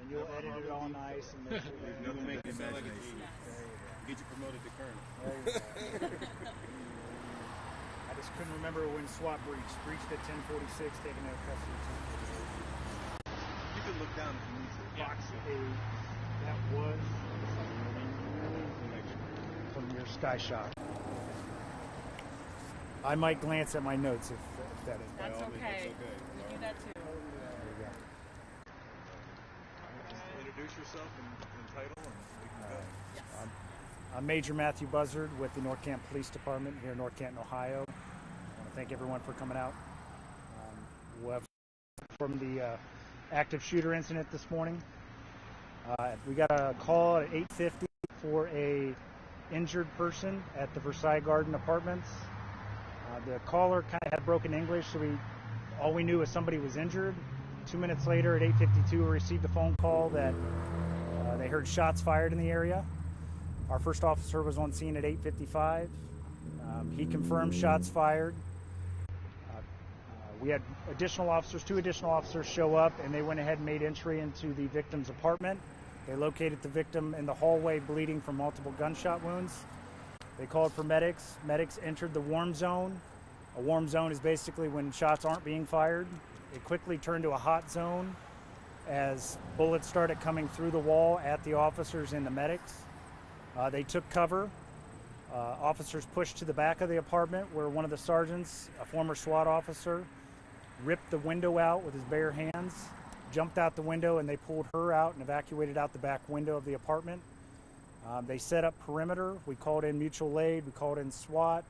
And you'll edit it all nice and make sure We'll make it sound like a genius. Get you promoted to colonel. I just couldn't remember when SWAT breached at 10:46, taking out custody at 10:46. You can look down if you need to. Box A, that was from your sky shot. I might glance at my notes if that is. That's okay. We do that too. There you go. Just introduce yourself and title, and we can go. Yes. I'm Major Matthew Buzzard with the North Canton Police Department here in North Canton, Ohio. I want to thank everyone for coming out. We'll have from the active shooter incident this morning. We got a call at 8:50 for a injured person at the Versailles Garden Apartments. The caller kind of had broken English, so all we knew was somebody was injured. 2 minutes later, at 8:52, we received a phone call that they heard shots fired in the area. Our first officer was on scene at 8:55. He confirmed shots fired. We had two additional officers show up, and they went ahead and made entry into the victim's apartment. They located the victim in the hallway bleeding from multiple gunshot wounds. They called for medics. Medics entered the warm zone. A warm zone is basically when shots aren't being fired. It quickly turned to a hot zone as bullets started coming through the wall at the officers and the medics. They took cover. Officers pushed to the back of the apartment where one of the sergeants, a former SWAT officer, ripped the window out with his bare hands, jumped out the window, and they pulled her out and evacuated out the back window of the apartment. They set up perimeter. We called in mutual aid. We called in SWAT.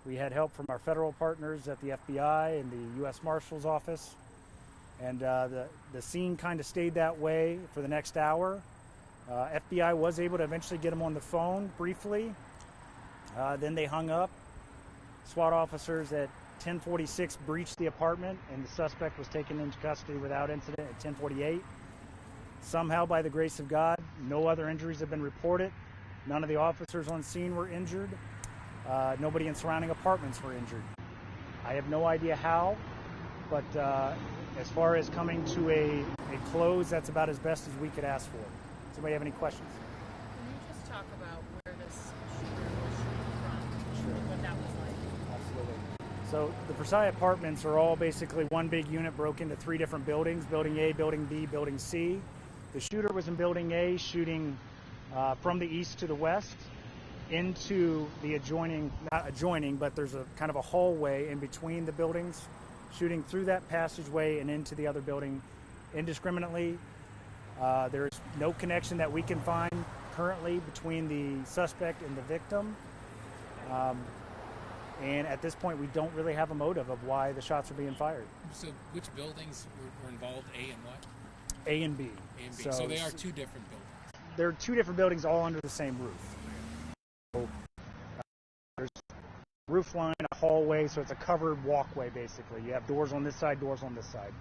We had help from our federal partners at the FBI and the U.S. Marshal's Office. And the scene kind of stayed that way for the next hour. FBI was able to eventually get them on the phone briefly. Then they hung up. SWAT officers at 10:46 breached the apartment, and the suspect was taken into custody without incident at 10:48. Somehow, by the grace of God, no other injuries have been reported. None of the officers on scene were injured. Nobody in surrounding apartments were injured. I have no idea how, but as far as coming to a close, that's about as best as we could ask for. Does anybody have any questions? Can you just talk about where this shooter was shooting from? Sure. What that was like? Absolutely. So the Versailles apartments are all basically one big unit broke into 3 different buildings: Building A, Building B, Building C. The shooter was in Building A, shooting from the east to the west into the not adjoining, but there's a kind of a hallway in between the buildings, shooting through that passageway and into the other building indiscriminately. There's no connection that we can find currently between the suspect and the victim. And at this point, we don't really have a motive of why the shots are being fired. So which buildings were involved, A and what? A and B. A and B. So they are 2 different buildings. They're 2 different buildings all under the same roof. So, there's a roof line, a hallway, so it's a covered walkway basically. You have doors on this side, doors on this side.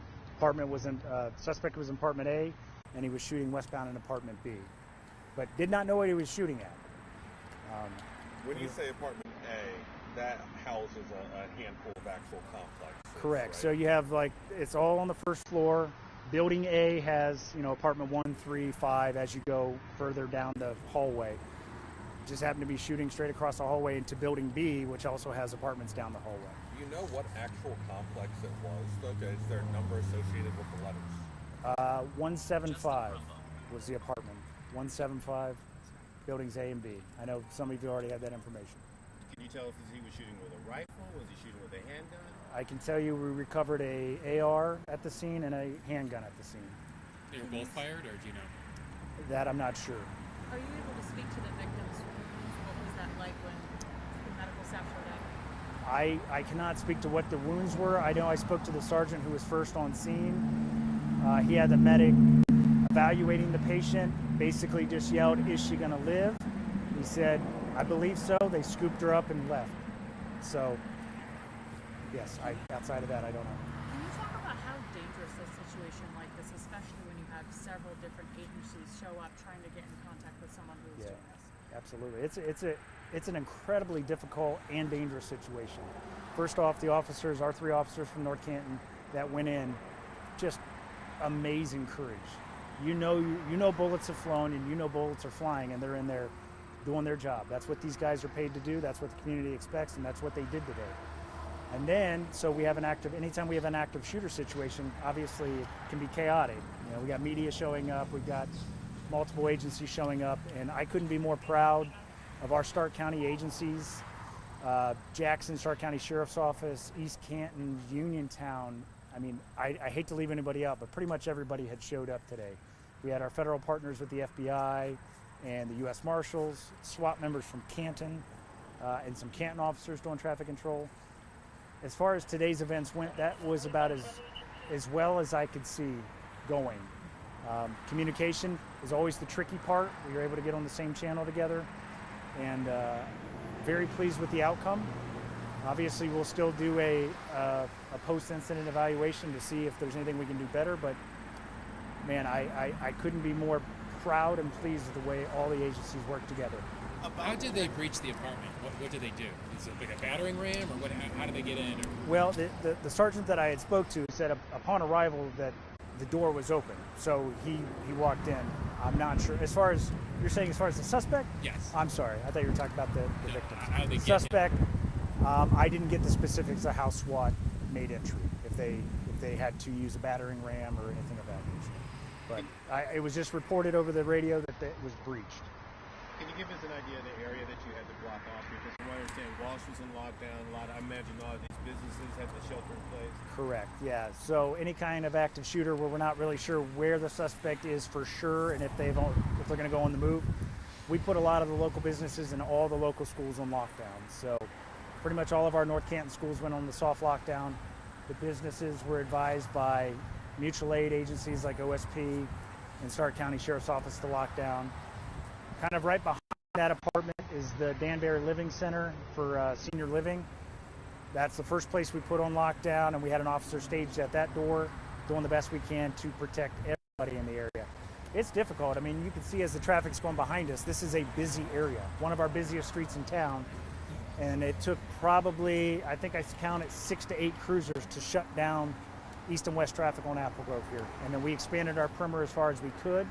Suspect was in apartment A, and he was shooting westbound in apartment B, but did not know what he was shooting at. When you say apartment A, that houses a handful of actual complexes. Correct. Right? So you have it's all on the first floor. Building A has, apartment 1, 3, 5 as you go further down the hallway. Just happened to be shooting straight across the hallway into Building B, which also has apartments down the hallway. Do you know what actual complex it was? Is there a number associated with the letters? 175 was the apartment. 175, buildings A and B. I know some of you already have that information. Can you tell if he was shooting with a rifle? Was he shooting with a handgun? I can tell you we recovered a AR at the scene and a handgun at the scene. They were both fired, or do you know? That I'm not sure. Are you able to speak to the victims? What was that like when the medical staff showed up? I cannot speak to what the wounds were. I know I spoke to the sergeant who was first on scene. He had the medic evaluating the patient, basically just yelled, "Is she going to live?" He said, "I believe so." They scooped her up and left. So, yes, outside of that, I don't know. Can you talk about how dangerous a situation like this, especially when you have several different agencies show up trying to get in contact with someone who is doing this? Absolutely. It's an incredibly difficult and dangerous situation. First off, our 3 officers from North Canton that went in, just amazing courage. you know bullets have flown and you know bullets are flying, and they're in there doing their job. That's what these guys are paid to do. That's what the community expects, and that's what they did today. And then, so we have anytime we have an active shooter situation, obviously it can be chaotic. You know, we got media showing up, we've got multiple agencies showing up, and I couldn't be more proud of our Stark County agencies. Jackson, Stark County Sheriff's Office, East Canton, Uniontown. I mean, I hate to leave anybody out, but pretty much everybody had showed up today. We had our federal partners with the FBI and the U.S. Marshals, SWAT members from Canton, and some Canton officers doing traffic control. As far as today's events went, that was about as well as I could see going. Communication is always the tricky part. We were able to get on the same channel together, and very pleased with the outcome. Obviously, we'll still do a post-incident evaluation to see if there's anything we can do better, but man, I couldn't be more proud and pleased with the way all the agencies work together. How did they breach the apartment? What did they do? Is it like a battering ram, or what? How did they get in? Well, the sergeant that I had spoke to said upon arrival that the door was open, so he walked in. I'm not sure. As far as you're saying, as far as the suspect? Yes. I'm sorry. I thought you were talking about the victim. How did they get Suspect. I didn't get the specifics of how SWAT made entry. If they had to use a battering ram or anything of that nature. But it was just reported over the radio that it was breached. Can you give us an idea of the area that you had to block off? Because from what I understand, Walsh was in lockdown. I imagine a lot of these businesses had the shelter in place. Correct, yeah. So any kind of active shooter where we're not really sure where the suspect is for sure, and if they're going to go on the move, we put a lot of the local businesses and all the local schools on lockdown. So pretty much all of our North Canton schools went on the soft lockdown. The businesses were advised by mutual aid agencies like OSP and Stark County Sheriff's Office to lock down. Kind of right behind that apartment is the Danbury Living Center for senior living. That's the first place we put on lockdown, and we had an officer staged at that door doing the best we can to protect everybody in the area. It's difficult. I mean, you can see as the traffic's going behind us, this is a busy area, one of our busiest streets in town. And it took probably, I think I counted 6 to 8 cruisers to shut down east and west traffic on Apple Grove here. And then we expanded our perimeter as far as we could.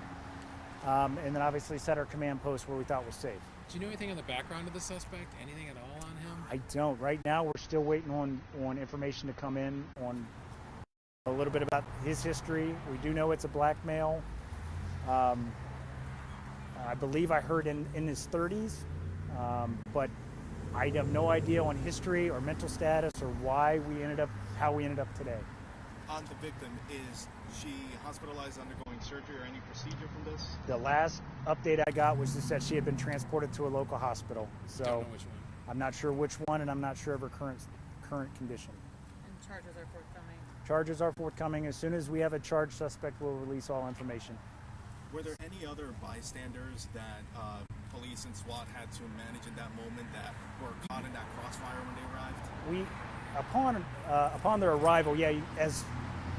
And then obviously set our command post where we thought was safe. Do you know anything on the background of the suspect? Anything at all on him? I don't. Right now, we're still waiting on information to come in on a little bit about his history. We do know it's a black male. I believe I heard in his 30s, but I have no idea on history or mental status or how we ended up today. On the victim, is she hospitalized, undergoing surgery or any procedure from this? The last update I got was just that she had been transported to a local hospital. So Don't know which one. I'm not sure which one, and I'm not sure of her current condition. And charges are forthcoming. Charges are forthcoming. As soon as we have a charged suspect, we'll release all information. Were there any other bystanders that police and SWAT had to manage in that moment that were caught in that crossfire when they arrived? Upon their arrival,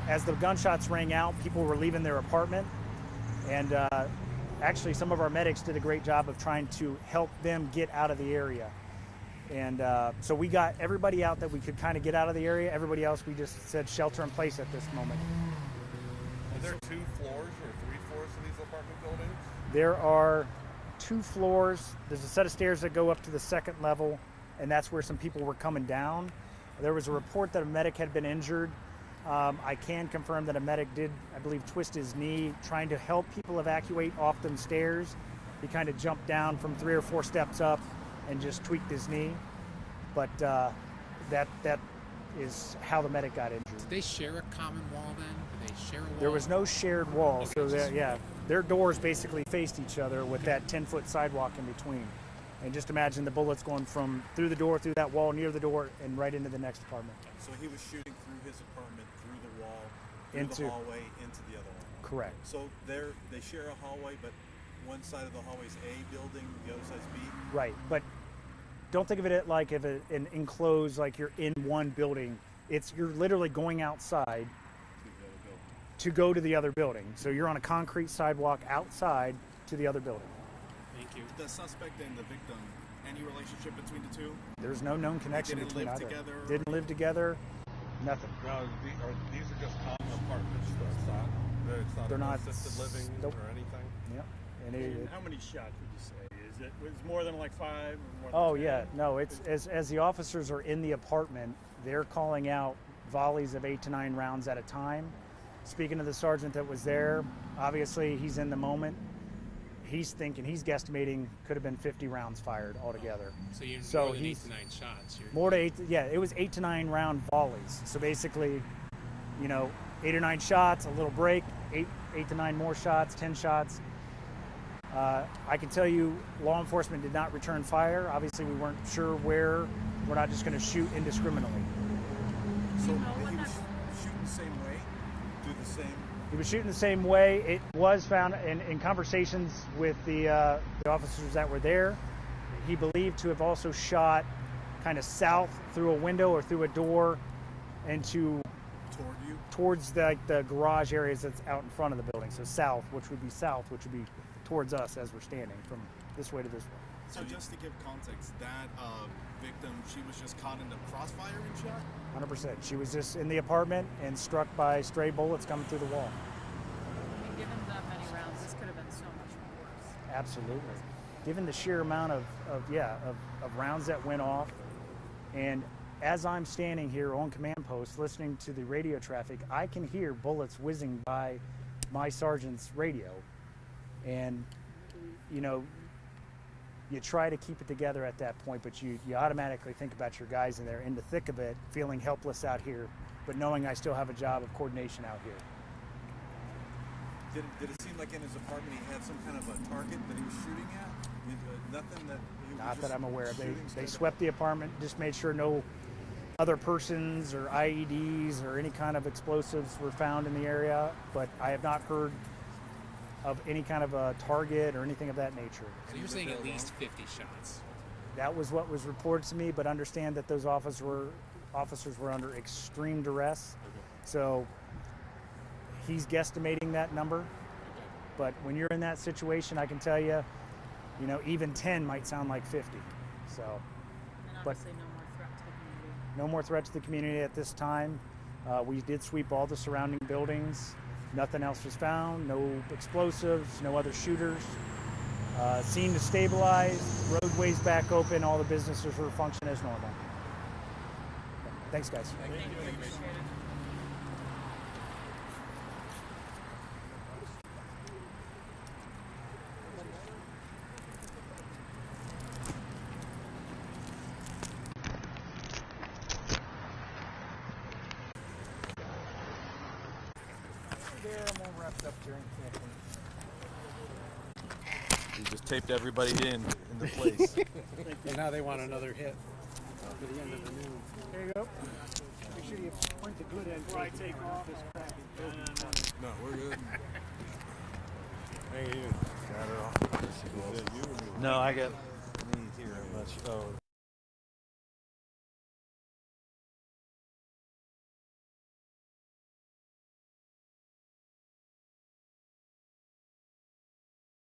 as the gunshots rang out, people were leaving their apartment, and actually some of our medics did a great job of trying to help them get out of the area. And so we got everybody out that we could kind of get out of the area. Everybody else, we just said shelter in place at this moment. Are there 2 floors or 3 floors to these apartment buildings? There are 2 floors. There's a set of stairs that go up to the 2nd level, and that's where some people were coming down. There was a report that a medic had been injured. I can confirm that a medic did, I believe, twist his knee trying to help people evacuate off them stairs. He kind of jumped down from 3 or 4 steps up and just tweaked his knee. But that is how the medic got injured. Did they share a common wall then? Did they share a wall? There was no shared wall, Okay, so their doors basically faced each other with that 10-foot sidewalk in between. And just imagine the bullets going from through the door, through that wall, near the door, and right into the next apartment. So he was shooting through his apartment, through the wall, through the hallway, into the other one. Correct. So they share a hallway, but one side of the hallway is A building, the other side is B? Right, but don't think of it like if an enclosed, like you're in one building. You're literally going outside to go to the other building. So you're on a concrete sidewalk outside to the other building. Thank you. The suspect and the victim, any relationship between the two? There's no known connection They didn't between live either. together? Didn't live together. Nothing. Now, these are just common apartments, that's not. It's not They're an not- assisted living nope. or anything. Yep. And And how many shots would you say? Is it was more than like 5 or more than oh 10? yeah, no. It's as the officers are in the apartment, they're calling out volleys of 8 to 9 rounds at a time. Speaking to the sergeant that was there, obviously he's in the moment. He's guesstimating could have been 50 rounds fired altogether. So you're So more than 8 he's- to 9 shots. More to 8. Yeah, it was 8 to 9 round volleys. So basically, 8 or 9 shots, a little break, 8 to 9 more shots, 10 shots. I can tell you, law enforcement did not return fire. Obviously, we weren't sure where. We're not just going to shoot indiscriminately. So know he what was that- shooting the same way, do the same. He was shooting the same way. It was found in conversations with the officers that were there. He believed to have also shot kind of south through a window or through a door into Toward you. towards the garage areas that's out in front of the building. So south, which would be towards us as we're standing from this way to this way. So just to give context, that victim, she was just caught in the crossfire and shot? 100%. She was just in the apartment and struck by stray bullets coming through the wall. I mean, given the many rounds, this could have been so much worse. Absolutely. Given the sheer amount of rounds that went off, and as I'm standing here on command post listening to the radio traffic, I can hear bullets whizzing by my sergeant's radio. And, you try to keep it together at that point, but you automatically think about your guys in there in the thick of it, feeling helpless out here, but knowing I still have a job of coordination out here. Did it seem like in his apartment he had some kind of a target that he was shooting at? Nothing that he was Not just that I'm aware of. They shooting swept the apartment, just made sure no other persons or IEDs or any kind of explosives were found in the area, but I have not heard of any kind of a target or anything of that nature. So you're saying at least 50 shots. That was what was reported to me, but understand that those officers were under extreme duress. So he's guesstimating that number. But when you're in that situation, I can tell you, even 10 might sound like 50. So And But- obviously no more threat to the community. no more threat to the community at this time. We did sweep all the surrounding buildings. Nothing else was found. No explosives, no other shooters. Scene to stabilize, roadways back open, all the businesses were functioning as normal. Thanks, guys. Thank you. Appreciate it. There, I'm all wrapped up during camping. He just taped everybody in the place. And now they want another hit for the end of the news. There you go. Make sure you point the good end. Before I take off. No, we're good. Hey, you got it off. No, I got me here much. Oh.